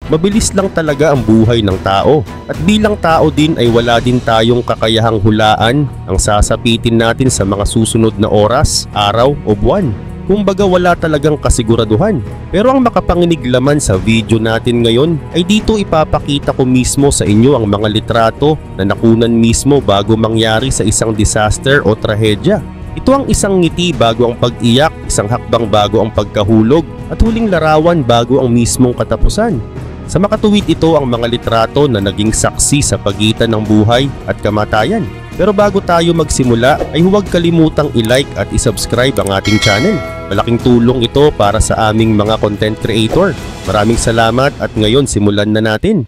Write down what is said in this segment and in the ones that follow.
Mabilis lang talaga ang buhay ng tao. At bilang tao din ay wala din tayong kakayahang hulaan ang sasapitin natin sa mga susunod na oras, araw o buwan. Kumbaga wala talagang kasiguraduhan. Pero ang makapanginig laman sa video natin ngayon ay dito ipapakita ko mismo sa inyo ang mga litrato na nakunan mismo bago mangyari sa isang disaster o trahedya. Ito ang isang ngiti bago ang pag-iyak, isang hakbang bago ang pagkahulog, at huling larawan bago ang mismong katapusan. Sa makatuwid ito ang mga litrato na naging saksi sa pagitan ng buhay at kamatayan. Pero bago tayo magsimula ay huwag kalimutang i-like at i-subscribe ang ating channel. Malaking tulong ito para sa aming mga content creator. Maraming salamat at ngayon simulan na natin.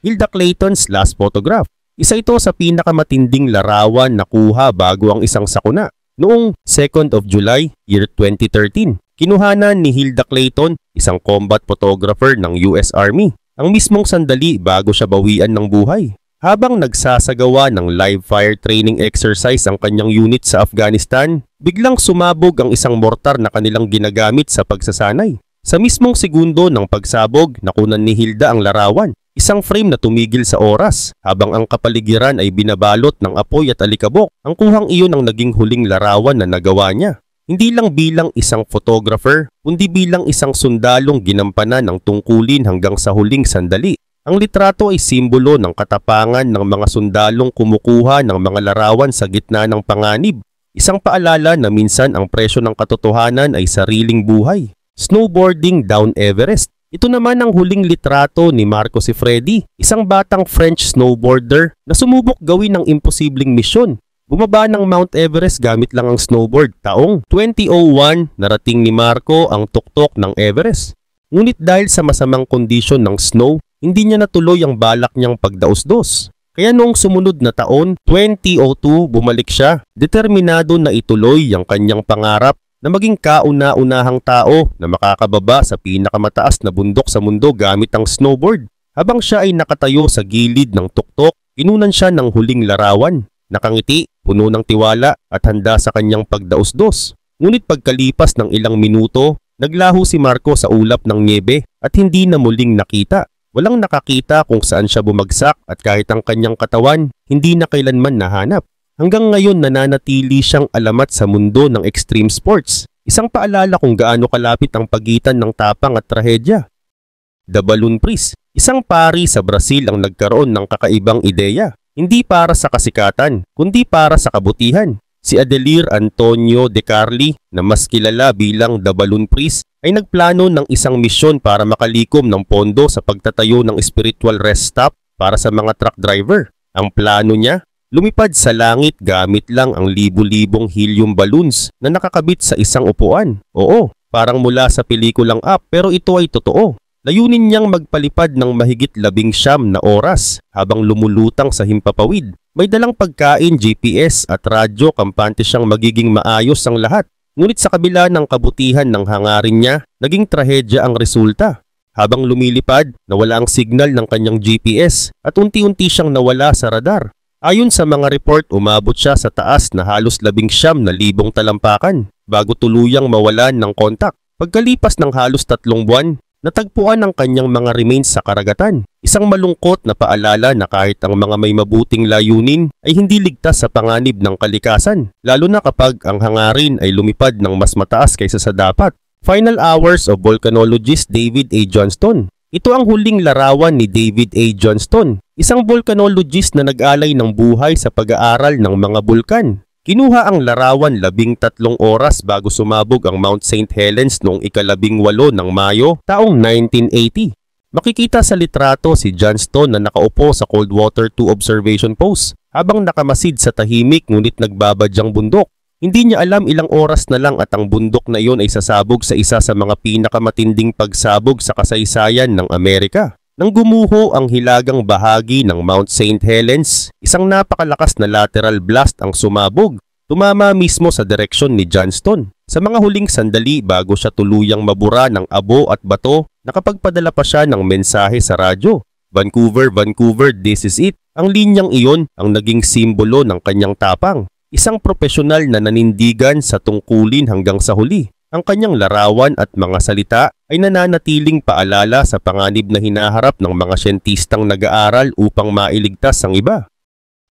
Hilda Clayton's last photograph. Isa ito sa pinakamatinding larawan na kuha bago ang isang sakuna. Noong 2nd of July, year 2013. Kinuhanan ni Hilda Clayton, isang combat photographer ng US Army, ang mismong sandali bago siya bawian ng buhay. Habang nagsasagawa ng live fire training exercise ang kanyang unit sa Afghanistan, biglang sumabog ang isang mortar na kanilang ginagamit sa pagsasanay. Sa mismong segundo ng pagsabog, nakunan ni Hilda ang larawan, isang frame na tumigil sa oras habang ang kapaligiran ay binabalot ng apoy at alikabok. Ang kuhang iyon ang naging huling larawan na nagawa niya. Hindi lang bilang isang photographer, kundi bilang isang sundalong ginampanan ng tungkulin hanggang sa huling sandali. Ang litrato ay simbolo ng katapangan ng mga sundalong kumukuha ng mga larawan sa gitna ng panganib. Isang paalala na minsan ang presyo ng katotohanan ay sariling buhay. Snowboarding down Everest. Ito naman ang huling litrato ni Marco Siffredi, isang batang French snowboarder na sumubok gawin ng imposibleng misyon. Bumaba ng Mount Everest gamit lang ang snowboard. Taong 2001, narating ni Marco ang tuktok ng Everest. Ngunit dahil sa masamang kondisyon ng snow, hindi niya natuloy ang balak niyang pagdaos-dos. Kaya noong sumunod na taon, 2002, bumalik siya, determinado na ituloy ang kanyang pangarap na maging kauna-unahang tao na makakababa sa pinakamataas na bundok sa mundo gamit ang snowboard. Habang siya ay nakatayo sa gilid ng tuktok, kinunan siya ng huling larawan. Nakangiti, puno ng tiwala at handa sa kanyang pagdaos-dos. Ngunit pagkalipas ng ilang minuto, naglaho si Marco sa ulap ng niebe at hindi na muling nakita. Walang nakakita kung saan siya bumagsak at kahit ang kanyang katawan, hindi na kailanman nahanap. Hanggang ngayon nananatili siyang alamat sa mundo ng extreme sports. Isang paalala kung gaano kalapit ang pagitan ng tapang at trahedya. The Balloon Priest. Isang pari sa Brazil ang nagkaroon ng kakaibang ideya. Hindi para sa kasikatan, kundi para sa kabutihan. Si Adelir Antonio de Carli, na mas kilala bilang The Balloon Priest, ay nagplano ng isang misyon para makalikom ng pondo sa pagtatayo ng spiritual rest stop para sa mga truck driver. Ang plano niya, lumipad sa langit gamit lang ang libu-libong helium balloons na nakakabit sa isang upuan. Oo, parang mula sa pelikulang Up, pero ito ay totoo. Layunin niyang magpalipad ng mahigit 19 na oras habang lumulutang sa himpapawid. May dalang pagkain, GPS at radyo, kampante siyang magiging maayos ang lahat. Ngunit sa kabila ng kabutihan ng hangarin niya, naging trahedya ang resulta. Habang lumilipad, nawala ang signal ng kanyang GPS at unti-unti siyang nawala sa radar. Ayon sa mga report, umabot siya sa taas na halos 19,000 talampakan bago tuluyang mawalan ng kontak. Pagkalipas ng halos 3 buwan, natagpuan ang kanyang mga remains sa karagatan. Isang malungkot na paalala na kahit ang mga may mabuting layunin ay hindi ligtas sa panganib ng kalikasan, lalo na kapag ang hangarin ay lumipad ng mas mataas kaysa sa dapat. Final hours of volcanologist David A. Johnston. Ito ang huling larawan ni David A. Johnston, isang volcanologist na nag-alay ng buhay sa pag-aaral ng mga bulkan. Kinuha ang larawan 13 oras bago sumabog ang Mount St. Helens noong ika-18 ng Mayo taong 1980. Makikita sa litrato si Johnston na nakaupo sa Cold Water 2 observation post habang nakamasid sa tahimik ngunit nagbabadyang bundok. Hindi niya alam ilang oras na lang at ang bundok na iyon ay sasabog sa isa sa mga pinakamatinding pagsabog sa kasaysayan ng Amerika. Nang gumuho ang hilagang bahagi ng Mount St. Helens, isang napakalakas na lateral blast ang sumabog. Tumama mismo sa direksyon ni Johnston. Sa mga huling sandali bago siya tuluyang mabura ng abo at bato, nakapagpadala pa siya ng mensahe sa radyo. Vancouver, Vancouver, this is it. Ang linyang iyon ang naging simbolo ng kanyang tapang. Isang propesyonal na nanindigan sa tungkulin hanggang sa huli. Ang kanyang larawan at mga salita ay nananatiling paalala sa panganib na hinaharap ng mga siyentistang nag-aaral upang mailigtas ang iba.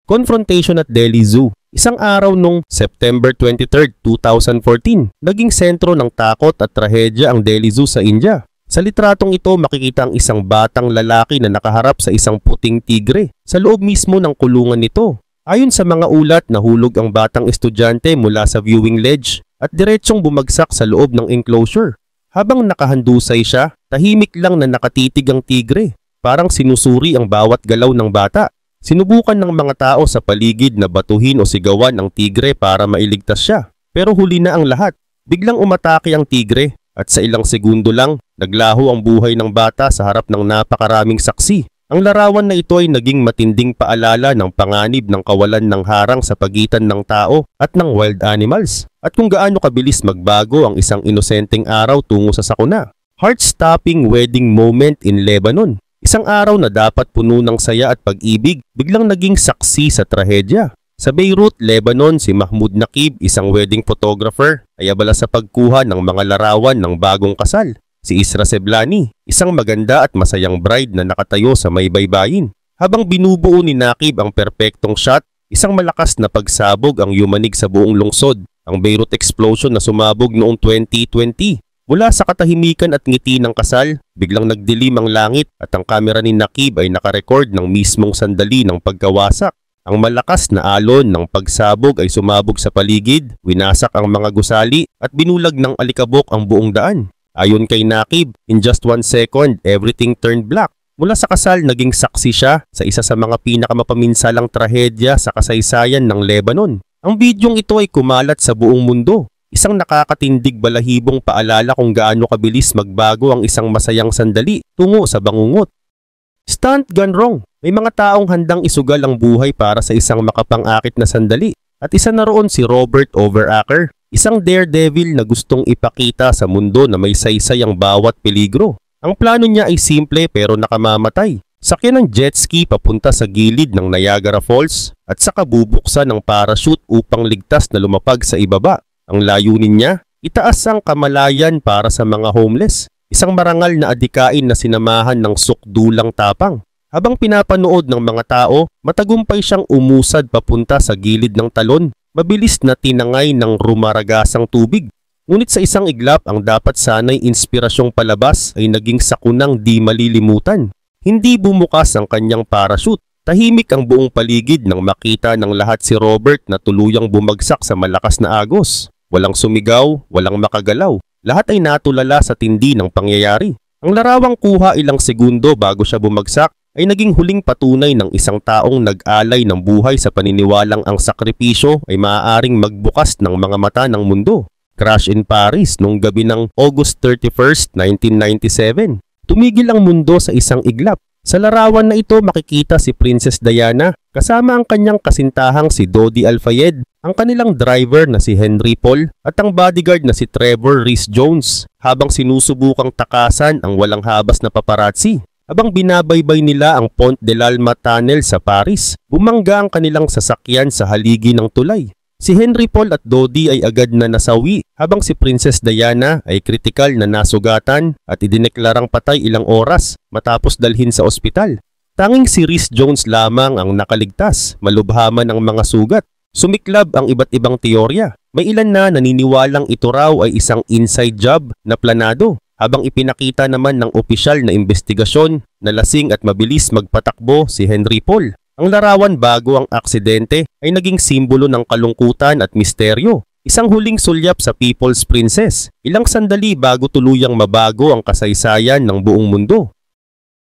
Confrontation at Delhi Zoo. Isang araw noong September 23, 2014, naging sentro ng takot at trahedya ang Delhi Zoo sa India. Sa litratong ito makikita ang isang batang lalaki na nakaharap sa isang puting tigre sa loob mismo ng kulungan nito. Ayon sa mga ulat, nahulog ang batang estudyante mula sa viewing ledge at diretsyong bumagsak sa loob ng enclosure. Habang nakahandusay siya, tahimik lang na nakatitig ang tigre. Parang sinusuri ang bawat galaw ng bata. Sinubukan ng mga tao sa paligid na batuhin o sigawan ang tigre para mailigtas siya. Pero huli na ang lahat. Biglang umatake ang tigre at sa ilang segundo lang, naglaho ang buhay ng bata sa harap ng napakaraming saksi. Ang larawan na ito ay naging matinding paalala ng panganib ng kawalan ng harang sa pagitan ng tao at ng wild animals at kung gaano kabilis magbago ang isang inosenteng araw tungo sa sakuna. Heart-stopping wedding moment in Lebanon. Isang araw na dapat puno ng saya at pag-ibig, biglang naging saksi sa trahedya. Sa Beirut, Lebanon, si Mahmoud Naqib, isang wedding photographer, ay abala sa pagkuha ng mga larawan ng bagong kasal. Si Isra Seblani, isang maganda at masayang bride na nakatayo sa may baybayin. Habang binubuo ni Naqib ang perpektong shot, isang malakas na pagsabog ang yumanig sa buong lungsod. Ang Beirut explosion na sumabog noong 2020. Mula sa katahimikan at ngiti ng kasal, biglang nagdilim ang langit at ang kamera ni Naqib ay nakarecord ng mismong sandali ng pagkawasak. Ang malakas na alon ng pagsabog ay sumabog sa paligid, winasak ang mga gusali at binulag ng alikabok ang buong daan. Ayon kay Naqib, in just 1 second, everything turned black. Mula sa kasal, naging saksi siya sa isa sa mga pinakamapaminsalang trahedya sa kasaysayan ng Lebanon. Ang bidyong ito ay kumalat sa buong mundo. Isang nakakatindig balahibong paalala kung gaano kabilis magbago ang isang masayang sandali tungo sa bangungot. Stunt gone wrong. May mga taong handang isugal ang buhay para sa isang makapang-akit na sandali. At isa na roon si Robert Overacker. Isang daredevil na gustong ipakita sa mundo na may saysay ang bawat peligro. Ang plano niya ay simple pero nakamamatay. Sakyan ng jet ski papunta sa gilid ng Niagara Falls at saka bubuksan ng parachute upang ligtas na lumapag sa ibaba. Ang layunin niya, itaas ang kamalayan para sa mga homeless. Isang marangal na adikain na sinamahan ng sukdulang tapang. Habang pinapanood ng mga tao, matagumpay siyang umusad papunta sa gilid ng talon. Mabilis na tinangay ng rumaragasang tubig. Ngunit sa isang iglap ang dapat sanay inspirasyong palabas ay naging sakunang di malilimutan. Hindi bumukas ang kanyang parachute. Tahimik ang buong paligid nang makita ng lahat si Robert na tuluyang bumagsak sa malakas na agos. Walang sumigaw, walang makagalaw. Lahat ay natulala sa tindi ng pangyayari. Ang larawang kuha ilang segundo bago siya bumagsak ay naging huling patunay ng isang taong nag-alay ng buhay sa paniniwalang ang sakripisyo ay maaaring magbukas ng mga mata ng mundo. Crash in Paris noong gabi ng August 31, 1997. Tumigil ang mundo sa isang iglap. Sa larawan na ito makikita si Princess Diana kasama ang kanyang kasintahang si Dodi Al-Fayed, ang kanilang driver na si Henry Paul at ang bodyguard na si Trevor Rhys-Jones habang sinusubukang takasan ang walang habas na paparazzi. Habang binabaybay nila ang Pont de l'Alma Tunnel sa Paris, bumangga ang kanilang sasakyan sa haligi ng tulay. Si Henry Paul at Dodi ay agad na nasawi habang si Princess Diana ay kritikal na nasugatan at idineklarang patay ilang oras matapos dalhin sa ospital. Tanging si Rhys-Jones lamang ang nakaligtas, malubhaman ang mga sugat. Sumiklab ang iba't ibang teorya. May ilan na naniniwalang ito raw ay isang inside job na planado. Habang ipinakita naman ng opisyal na investigasyon na lasing at mabilis magpatakbo si Henry Paul. Ang larawan bago ang aksidente ay naging simbolo ng kalungkutan at misteryo. Isang huling sulyap sa People's Princess. Ilang sandali bago tuluyang mabago ang kasaysayan ng buong mundo.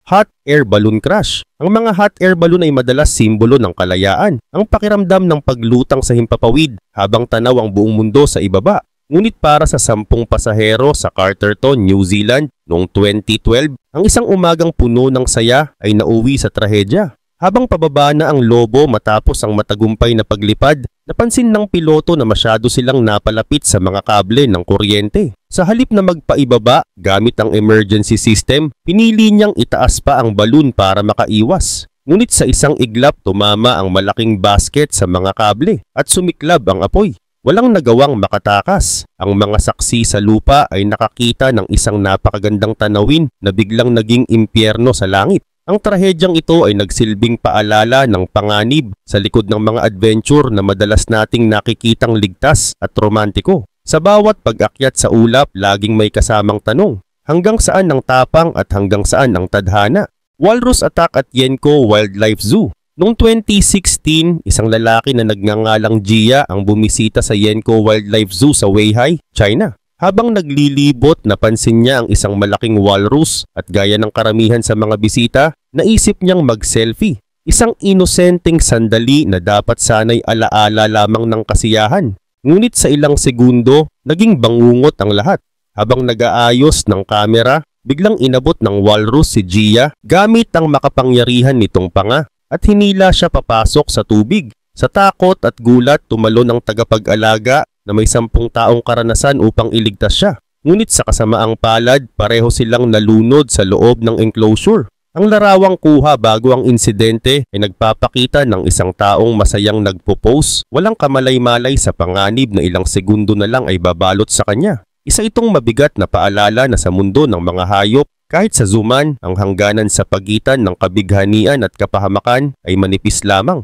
Hot air balloon crash. Ang mga hot air balloon ay madalas simbolo ng kalayaan. Ang pakiramdam ng paglutang sa himpapawid habang tanaw ang buong mundo sa ibaba. Ngunit para sa 10 pasahero sa Carterton, New Zealand noong 2012, ang isang umagang puno ng saya ay nauwi sa trahedya. Habang pababa na ang lobo matapos ang matagumpay na paglipad, napansin ng piloto na masyado silang napalapit sa mga kable ng kuryente. Sa halip na magpaibaba gamit ang emergency system, pinili niyang itaas pa ang balloon para makaiwas. Ngunit sa isang iglap tumama ang malaking basket sa mga kable at sumiklab ang apoy. walang nagawang makatakas. Ang mga saksi sa lupa ay nakakita ng isang napakagandang tanawin na biglang naging impyerno sa langit. Ang trahedyang ito ay nagsilbing paalala ng panganib sa likod ng mga adventure na madalas nating nakikitang ligtas at romantiko. Sa bawat pag-akyat sa ulap, laging may kasamang tanong, hanggang saan ang tapang at hanggang saan ang tadhana? Walrus attack at Yenko Wildlife Zoo. Noong 2016, isang lalaki na nagngangalang Jia ang bumisita sa Yenko Wildlife Zoo sa Weihai, China. Habang naglilibot, napansin niya ang isang malaking walrus at gaya ng karamihan sa mga bisita, naisip niyang mag-selfie. Isang inosenteng sandali na dapat sanay alaala lamang ng kasiyahan. Ngunit sa ilang segundo, naging bangungot ang lahat. Habang nag-aayos ng kamera, biglang inabot ng walrus si Jia gamit ang makapangyarihan nitong panga. At hinila siya papasok sa tubig. Sa takot at gulat, tumalon ang tagapag-alaga na may 10 taong karanasan upang iligtas siya. Ngunit sa kasamaang palad, pareho silang nalunod sa loob ng enclosure. Ang larawang kuha bago ang insidente ay nagpapakita ng isang taong masayang nagpo-pose, walang kamalay-malay sa panganib na ilang segundo na lang ay babalot sa kanya. Isa itong mabigat na paalala na sa mundo ng mga hayop, kahit sa zuman, ang hangganan sa pagitan ng kabighanian at kapahamakan ay manipis lamang.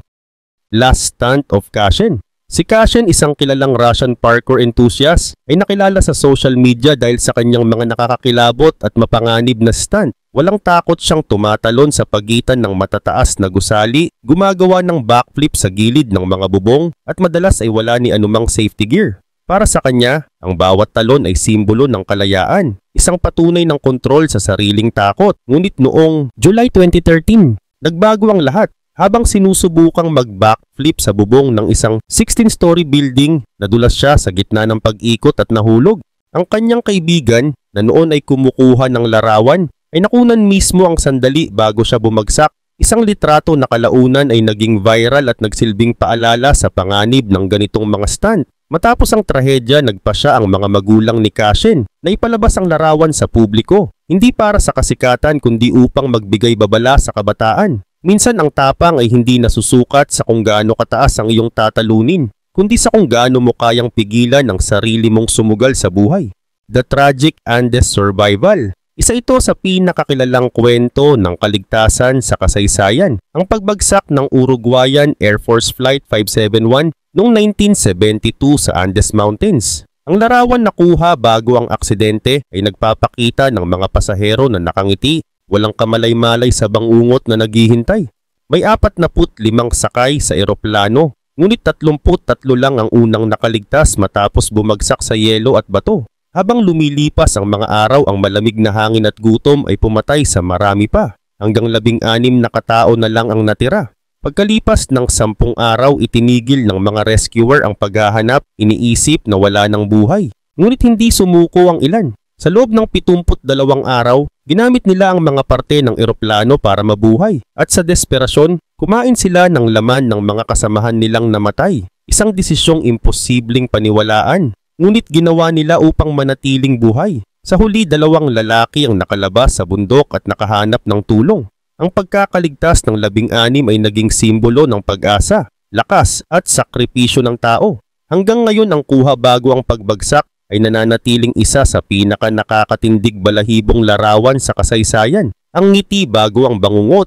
Last Stunt of Kashin. Si Kashin, isang kilalang Russian parkour enthusiast, ay nakilala sa social media dahil sa kanyang mga nakakakilabot at mapanganib na stunt. Walang takot siyang tumatalon sa pagitan ng matataas na gusali, gumagawa ng backflip sa gilid ng mga bubong at madalas ay wala ni anumang safety gear. Para sa kanya, ang bawat talon ay simbolo ng kalayaan, isang patunay ng kontrol sa sariling takot. Ngunit noong July 2013, nagbago ang lahat. Habang sinusubukang mag-backflip sa bubong ng isang 16-story building, nadulas siya sa gitna ng pag-ikot at nahulog. Ang kanyang kaibigan, na noon ay kumukuha ng larawan, ay nakunan mismo ang sandali bago siya bumagsak. Isang litrato na kalaunan ay naging viral at nagsilbing paalala sa panganib ng ganitong mga stunt. Matapos ang trahedya, nagpasya ang mga magulang ni Kashin na ipalabas ang larawan sa publiko, hindi para sa kasikatan kundi upang magbigay babala sa kabataan. Minsan ang tapang ay hindi nasusukat sa kung gaano kataas ang iyong tatalunin, kundi sa kung gaano mo kayang pigilan ang sarili mong sumugal sa buhay. The Tragic Andes Survival. Isa ito sa pinakakilalang kwento ng kaligtasan sa kasaysayan, ang pagbagsak ng Uruguayan Air Force Flight 571 noong 1972 sa Andes Mountains. Ang larawan na kuha bago ang aksidente ay nagpapakita ng mga pasahero na nakangiti, walang kamalay-malay sa bangungot na naghihintay. May 45 sakay sa eroplano, ngunit 33 lang ang unang nakaligtas matapos bumagsak sa yelo at bato. Habang lumilipas ang mga araw, ang malamig na hangin at gutom ay pumatay sa marami pa. Hanggang 16 na katao na lang ang natira. Pagkalipas ng 10 araw, itinigil ng mga rescuer ang paghahanap, iniisip na wala ng buhay. Ngunit hindi sumuko ang ilan. Sa loob ng 72 araw, ginamit nila ang mga parte ng eroplano para mabuhay. At sa desperasyon, kumain sila ng laman ng mga kasamahan nilang namatay. Isang desisyong imposibleng paniwalaan. Ngunit ginawa nila upang manatiling buhay. Sa huli, 2 lalaki ang nakalabas sa bundok at nakahanap ng tulong. Ang pagkakaligtas ng 16 ay naging simbolo ng pag-asa, lakas at sakripisyo ng tao. Hanggang ngayon ang kuha bago ang pagbagsak ay nananatiling isa sa pinaka-nakakatindig balahibong larawan sa kasaysayan, ang ngiti bago ang bangungot.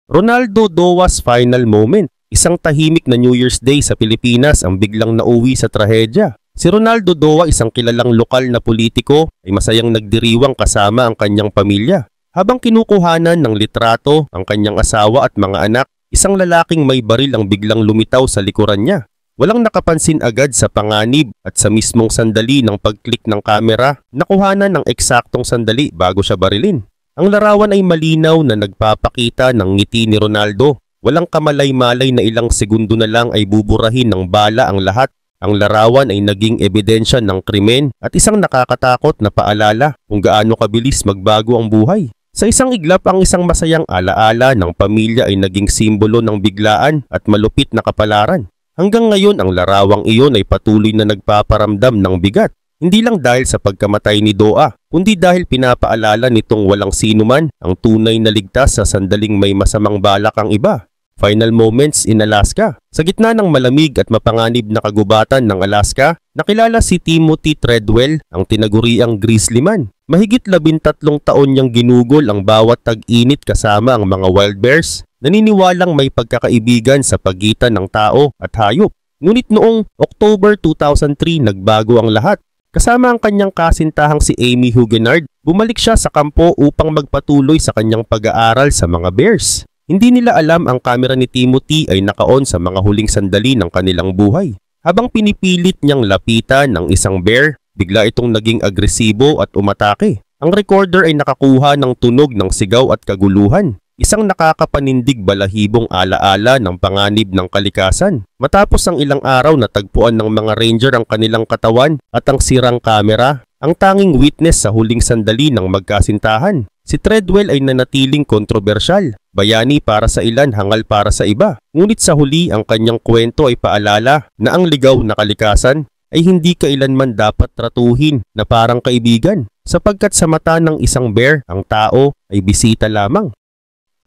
Ronaldo Doa's final moment. Isang tahimik na New Year's Day sa Pilipinas ang biglang nauwi sa trahedya. Si Ronaldo Doa, isang kilalang lokal na politiko, ay masayang nagdiriwang kasama ang kanyang pamilya. Habang kinukuhanan ng litrato ang kanyang asawa at mga anak, isang lalaking may baril ang biglang lumitaw sa likuran niya. Walang nakapansin agad sa panganib at sa mismong sandali ng pag-click ng kamera, nakuhanan ng eksaktong sandali bago siya barilin. Ang larawan ay malinaw na nagpapakita ng ngiti ni Ronaldo. Walang kamalay-malay na ilang segundo na lang ay buburahin ng bala ang lahat. Ang larawan ay naging ebidensya ng krimen at isang nakakatakot na paalala kung gaano kabilis magbago ang buhay. Sa isang iglap, ang isang masayang alaala ng pamilya ay naging simbolo ng biglaan at malupit na kapalaran. Hanggang ngayon, ang larawang iyon ay patuloy na nagpaparamdam ng bigat. Hindi lang dahil sa pagkamatay ni Doa, kundi dahil pinapaalala nitong walang sinuman ang tunay na ligtas sa sandaling may masamang balak ang iba. Final Moments in Alaska. Sa gitna ng malamig at mapanganib na kagubatan ng Alaska, nakilala si Timothy Treadwell, ang tinaguriang grizzly man. Mahigit 13 taon niyang ginugol ang bawat tag-init kasama ang mga wild bears. Naniniwalang may pagkakaibigan sa pagitan ng tao at hayop. Ngunit noong October 2003 nagbago ang lahat. Kasama ang kanyang kasintahang si Amy Huguenard, bumalik siya sa kampo upang magpatuloy sa kanyang pag-aaral sa mga bears. Hindi nila alam ang kamera ni Timothy ay naka-on sa mga huling sandali ng kanilang buhay. Habang pinipilit niyang lapitan ang isang bear, bigla itong naging agresibo at umatake. Ang recorder ay nakakuha ng tunog ng sigaw at kaguluhan. Isang nakakapanindig balahibong alaala ng panganib ng kalikasan. Matapos ang ilang araw natagpuan ng mga ranger ang kanilang katawan at ang sirang kamera, ang tanging witness sa huling sandali ng magkasintahan. Si Treadwell ay nanatiling kontrobersyal, bayani para sa ilan, hangal para sa iba. Ngunit sa huli ang kanyang kwento ay paalala na ang ligaw na kalikasan ay hindi kailanman dapat tratuhin na parang kaibigan, sapagkat sa mata ng isang bear, ang tao ay bisita lamang.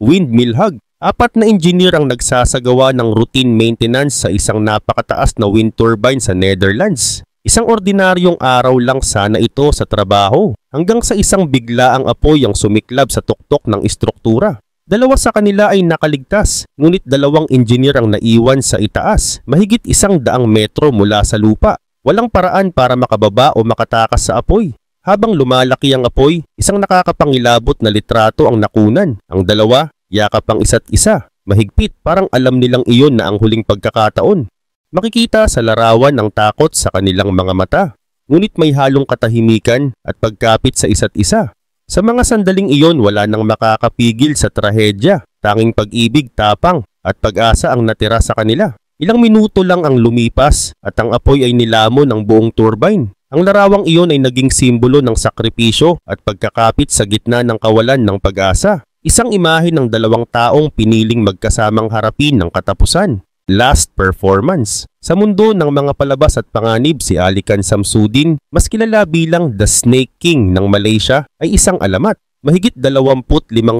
Windmill hug. 4 na engineer ang nagsasagawa ng routine maintenance sa isang napakataas na wind turbine sa Netherlands. Isang ordinaryong araw lang sana ito sa trabaho, hanggang sa isang biglaang apoy ang sumiklab sa tuktok ng istruktura. 2 sa kanila ay nakaligtas, ngunit 2 engineer ang naiwan sa itaas, mahigit 100 metro mula sa lupa. Walang paraan para makababa o makatakas sa apoy. Habang lumalaki ang apoy, isang nakakapangilabot na litrato ang nakunan. Ang 2, yakap ang isa't isa. Mahigpit, parang alam nilang iyon na ang huling pagkakataon. Makikita sa larawan ang takot sa kanilang mga mata, ngunit may halong katahimikan at pagkapit sa isa't isa. Sa mga sandaling iyon, wala nang makakapigil sa trahedya. Tanging pag-ibig, tapang at pag-asa ang natira sa kanila. Ilang minuto lang ang lumipas at ang apoy ay nilamon ng buong turbine. Ang larawang iyon ay naging simbolo ng sakripisyo at pagkakapit sa gitna ng kawalan ng pag-asa. Isang imahe ng 2 taong piniling magkasamang harapin ng katapusan. Last performance. Sa mundo ng mga palabas at panganib, si Alican Samsudin, mas kilala bilang The Snake King ng Malaysia, ay isang alamat. Mahigit 25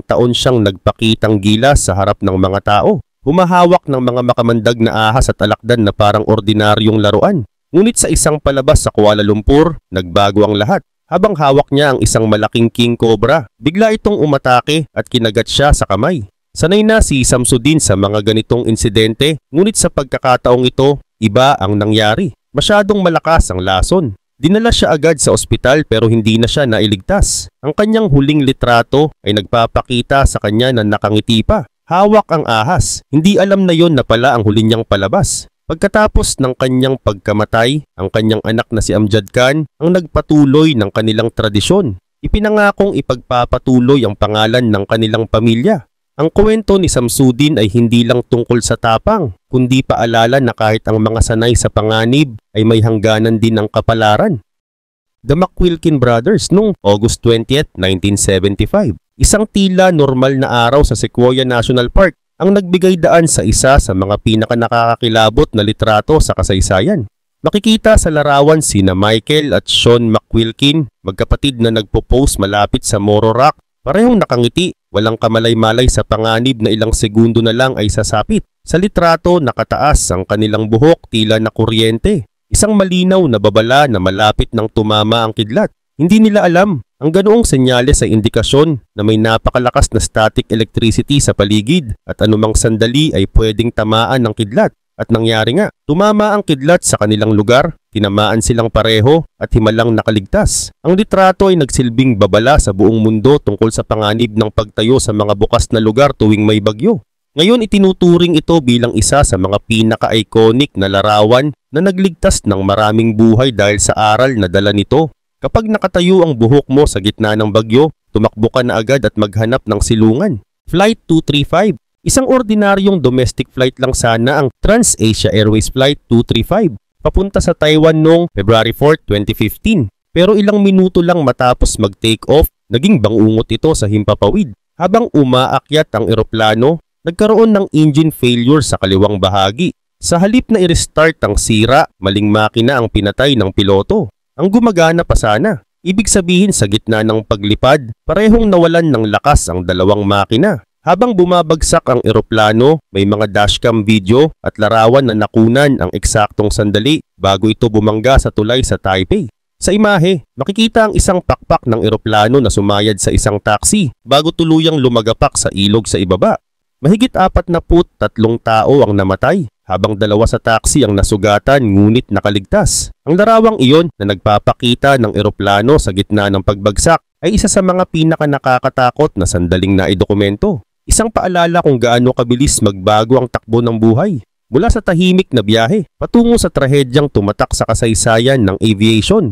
taon siyang nagpakitang gilas sa harap ng mga tao. Humahawak ng mga makamandag na ahas at alakdan na parang ordinaryong laruan. Ngunit sa isang palabas sa Kuala Lumpur, nagbago ang lahat. Habang hawak niya ang isang malaking king cobra, bigla itong umatake at kinagat siya sa kamay. Sanay na si Samsudin sa mga ganitong insidente, ngunit sa pagkakataong ito, iba ang nangyari. Masyadong malakas ang lason. Dinala siya agad sa ospital pero hindi na siya nailigtas. Ang kanyang huling litrato ay nagpapakita sa kanya na nakangiti pa. Hawak ang ahas. Hindi alam na yon na pala ang huli niyang palabas. Pagkatapos ng kanyang pagkamatay, ang kanyang anak na si Amjad Khan ang nagpatuloy ng kanilang tradisyon. Ipinangakong ipagpapatuloy ang pangalan ng kanilang pamilya. Ang kwento ni Samsudin ay hindi lang tungkol sa tapang, kundi paalala na kahit ang mga sanay sa panganib ay may hangganan din ang kapalaran. The McQuilkin Brothers noong August 20, 1975. Isang tila normal na araw sa Sequoia National Park ang nagbigay daan sa isa sa mga pinakanakakakilabot na litrato sa kasaysayan. Makikita sa larawan sina Michael at Sean McQuilkin, magkapatid na nagpo-pose malapit sa Moro Rock. Parehong nakangiti, walang kamalay-malay sa panganib na ilang segundo na lang ay sasapit. Sa litrato nakataas ang kanilang buhok tila na kuryente. Isang malinaw na babala na malapit nang tumama ang kidlat. Hindi nila alam, ang ganoong senyales ay indikasyon na may napakalakas na static electricity sa paligid at anumang sandali ay pwedeng tamaan ng kidlat. At nangyari nga, tumama ang kidlat sa kanilang lugar, tinamaan silang pareho at himalang nakaligtas. Ang litrato ay nagsilbing babala sa buong mundo tungkol sa panganib ng pagtayo sa mga bukas na lugar tuwing may bagyo. Ngayon itinuturing ito bilang isa sa mga pinaka-iconic na larawan na nagligtas ng maraming buhay dahil sa aral na dala nito. Kapag nakatayo ang buhok mo sa gitna ng bagyo, tumakbo ka na agad at maghanap ng silungan. Flight 235. Isang ordinaryong domestic flight lang sana ang Trans-Asia Airways Flight 235 papunta sa Taiwan noong February 4, 2015. Pero ilang minuto lang matapos mag-take off, naging bangungot ito sa himpapawid. Habang umaakyat ang eroplano, nagkaroon ng engine failure sa kaliwang bahagi. Sa halip na i-restart ang sira, maling makina ang pinatay ng piloto. Ang gumagana pa sana. Ibig sabihin sa gitna ng paglipad, parehong nawalan ng lakas ang 2 makina. Habang bumabagsak ang eroplano, may mga dashcam video at larawan na nakunan ang eksaktong sandali bago ito bumangga sa tulay sa Taipei. Sa imahe, makikita ang isang pakpak ng eroplano na sumayad sa isang taxi bago tuluyang lumagapak sa ilog sa ibaba. Mahigit 43 tao ang namatay, habang 2 sa taxi ang nasugatan ngunit nakaligtas. Ang larawang iyon na nagpapakita ng eroplano sa gitna ng pagbagsak ay isa sa mga pinakanakakatakot na sandaling naidokumento. Isang paalala kung gaano kabilis magbago ang takbo ng buhay. Mula sa tahimik na biyahe, patungo sa trahedyang tumatak sa kasaysayan ng aviation.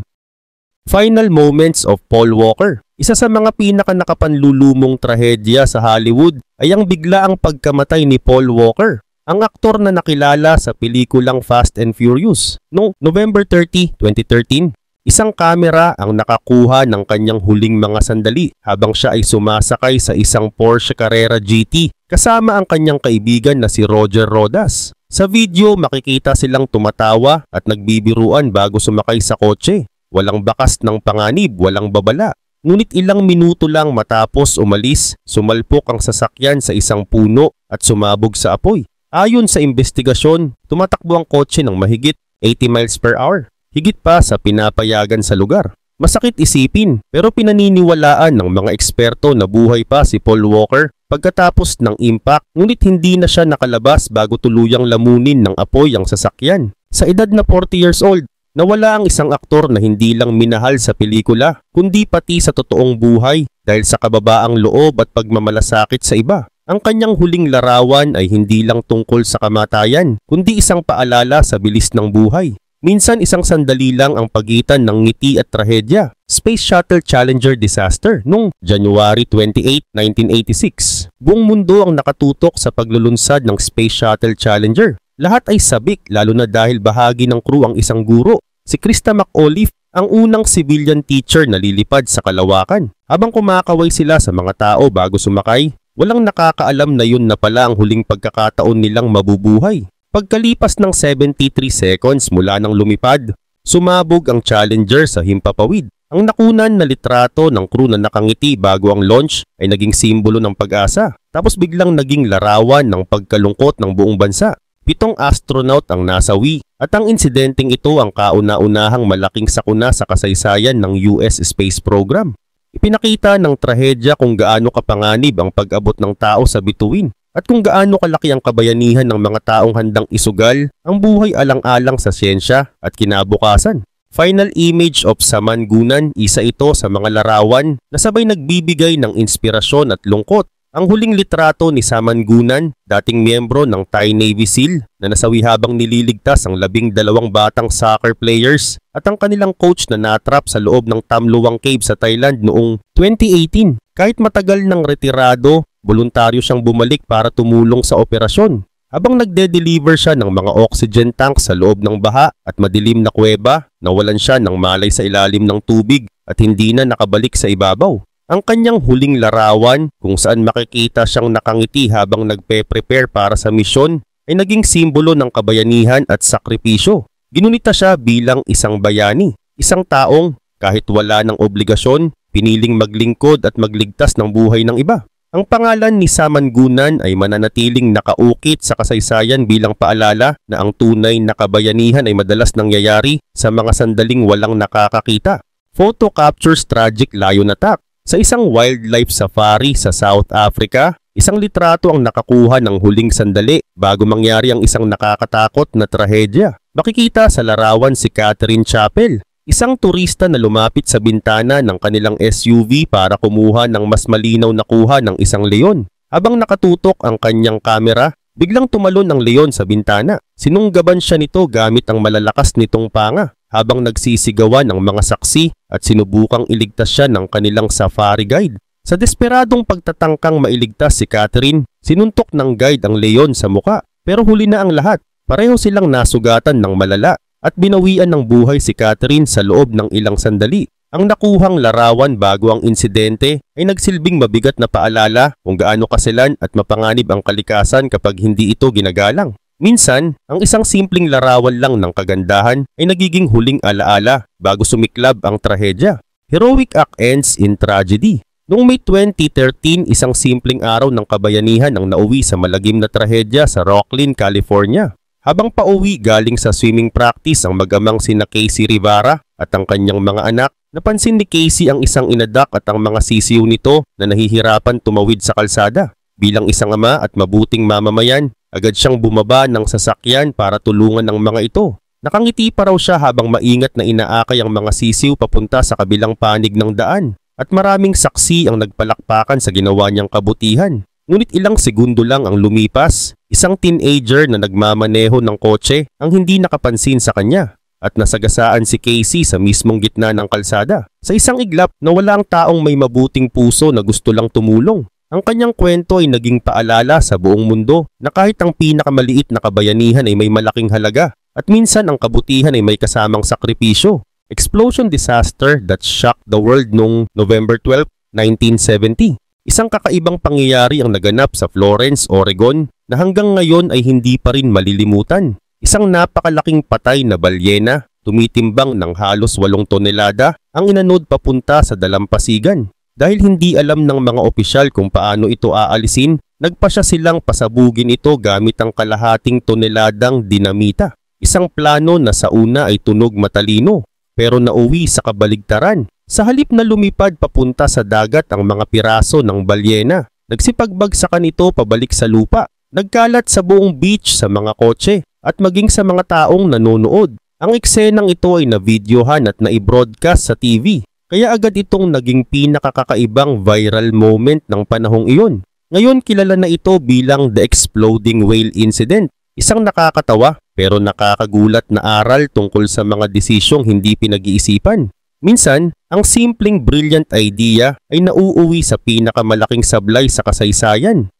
Final moments of Paul Walker. Isa sa mga pinakanakapanlulumong trahedya sa Hollywood ay ang biglaang pagkamatay ni Paul Walker, ang aktor na nakilala sa pelikulang Fast and Furious. Noong November 30, 2013, isang kamera ang nakakuha ng kanyang huling mga sandali habang siya ay sumasakay sa isang Porsche Carrera GT kasama ang kanyang kaibigan na si Roger Rodas. Sa video, makikita silang tumatawa at nagbibiruan bago sumakay sa kotse. Walang bakas ng panganib, walang babala. Ngunit ilang minuto lang matapos umalis, sumalpok ang sasakyan sa isang puno at sumabog sa apoy. Ayon sa investigasyon, tumatakbo ang kotse ng mahigit 80 miles per hour. Higit pa sa pinapayagan sa lugar. Masakit isipin, pero pinaniniwalaan ng mga eksperto na buhay pa si Paul Walker pagkatapos ng impact, ngunit hindi na siya nakalabas bago tuluyang lamunin ng apoy ang sasakyan. Sa edad na 40 years old, nawala ang isang aktor na hindi lang minahal sa pelikula, kundi pati sa totoong buhay dahil sa kababaang loob at pagmamalasakit sa iba. Ang kanyang huling larawan ay hindi lang tungkol sa kamatayan, kundi isang paalala sa bilis ng buhay. Minsan isang sandali lang ang pagitan ng ngiti at trahedya. Space Shuttle Challenger disaster noong January 28, 1986. Buong mundo ang nakatutok sa paglulunsad ng Space Shuttle Challenger. Lahat ay sabik lalo na dahil bahagi ng crew ang isang guro, si Krista McAuliffe, ang unang civilian teacher na lilipad sa kalawakan. Habang kumakaway sila sa mga tao bago sumakay, walang nakakaalam na yun na pala ang huling pagkakataon nilang mabubuhay. Pagkalipas ng 73 seconds mula nang lumipad, sumabog ang Challenger sa himpapawid. Ang nakunan na litrato ng crew na nakangiti bago ang launch ay naging simbolo ng pag-asa, tapos biglang naging larawan ng pagkalungkot ng buong bansa. 7 astronaut ang nasawi at ang insidenteng ito ang kauna-unahang malaking sakuna sa kasaysayan ng US Space Program. Ipinakita ng trahedya kung gaano kapanganib ang pag-abot ng tao sa bituin at kung gaano kalaki ang kabayanihan ng mga taong handang isugal ang buhay alang-alang sa siyensya at kinabukasan. Final image of Samangunan, isa ito sa mga larawan na sabay nagbibigay ng inspirasyon at lungkot. Ang huling litrato ni Samangunan, dating miyembro ng Thai Navy SEAL na nasawi habang nililigtas ang 12 batang soccer players at ang kanilang coach na natrap sa loob ng Tam Luang Cave sa Thailand noong 2018. Kahit matagal nang retirado, voluntaryo siyang bumalik para tumulong sa operasyon. Habang nagde-deliver siya ng mga oxygen tank sa loob ng baha at madilim na kuweba, nawalan siya ng malay sa ilalim ng tubig at hindi na nakabalik sa ibabaw. Ang kanyang huling larawan kung saan makikita siyang nakangiti habang nagpe-prepare para sa misyon ay naging simbolo ng kabayanihan at sakripisyo. Ginunita siya bilang isang bayani, isang taong kahit wala ng obligasyon, piniling maglingkod at magligtas ng buhay ng iba. Ang pangalan ni Samangunan ay mananatiling nakaukit sa kasaysayan bilang paalala na ang tunay na kabayanihan ay madalas nangyayari sa mga sandaling walang nakakakita. Photo captures tragic lion attack. Sa isang wildlife safari sa South Africa, isang litrato ang nakakuha ng huling sandali bago mangyari ang isang nakakatakot na trahedya. Makikita sa larawan si Catherine Chappell, isang turista na lumapit sa bintana ng kanilang SUV para kumuha ng mas malinaw na kuha ng isang leon. Habang nakatutok ang kanyang kamera, biglang tumalon ang leon sa bintana. Sinunggaban siya nito gamit ang malalakas nitong panga. Habang nagsisigawan ng mga saksi at sinubukang iligtas siya ng kanilang safari guide. Sa desperadong pagtatangkang mailigtas si Catherine, sinuntok ng guide ang leon sa muka. Pero huli na ang lahat, pareho silang nasugatan ng malala at binawian ng buhay si Catherine sa loob ng ilang sandali. Ang nakuhang larawan bago ang insidente ay nagsilbing mabigat na paalala kung gaano kaselan at mapanganib ang kalikasan kapag hindi ito ginagalang. Minsan, ang isang simpleng larawan lang ng kagandahan ay nagiging huling alaala bago sumiklab ang trahedya. Heroic act ends in tragedy. Noong May 2013, isang simpleng araw ng kabayanihan ang nauwi sa malagim na trahedya sa Rocklin, California. Habang pauwi galing sa swimming practice ang mag-amang sina Casey Rivera at ang kanyang mga anak, napansin ni Casey ang isang inadak at ang mga sisiw nito na nahihirapan tumawid sa kalsada. Bilang isang ama at mabuting mamamayan, agad siyang bumaba ng sasakyan para tulungan ang mga ito. Nakangiti pa raw siya habang maingat na inaakay ang mga sisiw papunta sa kabilang panig ng daan. At maraming saksi ang nagpalakpakan sa ginawa niyang kabutihan. Ngunit ilang segundo lang ang lumipas, isang teenager na nagmamaneho ng kotse ang hindi nakapansin sa kanya at nasagasaan si Casey sa mismong gitna ng kalsada. Sa isang iglap, nawala ang taong may mabuting puso na gusto lang tumulong. Ang kanyang kwento ay naging paalala sa buong mundo na kahit ang pinakamaliit na kabayanihan ay may malaking halaga at minsan ang kabutihan ay may kasamang sakripisyo. Explosion disaster that shocked the world noong November 12, 1970. Isang kakaibang pangyayari ang naganap sa Florence, Oregon na hanggang ngayon ay hindi pa rin malilimutan. Isang napakalaking patay na balyena, tumitimbang ng halos 8 tonelada, ang inanod papunta sa dalampasigan. Dahil hindi alam ng mga opisyal kung paano ito aalisin, nagpasya silang pasabugin ito gamit ang kalahating toneladang dinamita. Isang plano na sa una ay tunog matalino, pero nauwi sa kabaligtaran. Sa halip na lumipad papunta sa dagat ang mga piraso ng balyena, nagsipagbagsakan ito pabalik sa lupa. Nagkalat sa buong beach sa mga kotse at maging sa mga taong nanonood. Ang eksenang ito ay na-videohan at na-broadcast sa TV. Kaya agad itong naging pinakakakaibang viral moment ng panahong iyon. Ngayon kilala na ito bilang The Exploding Whale Incident. Isang nakakatawa pero nakakagulat na aral tungkol sa mga desisyong hindi pinag-iisipan. Minsan, ang simpleng brilliant idea ay nauuwi sa pinakamalaking sablay sa kasaysayan.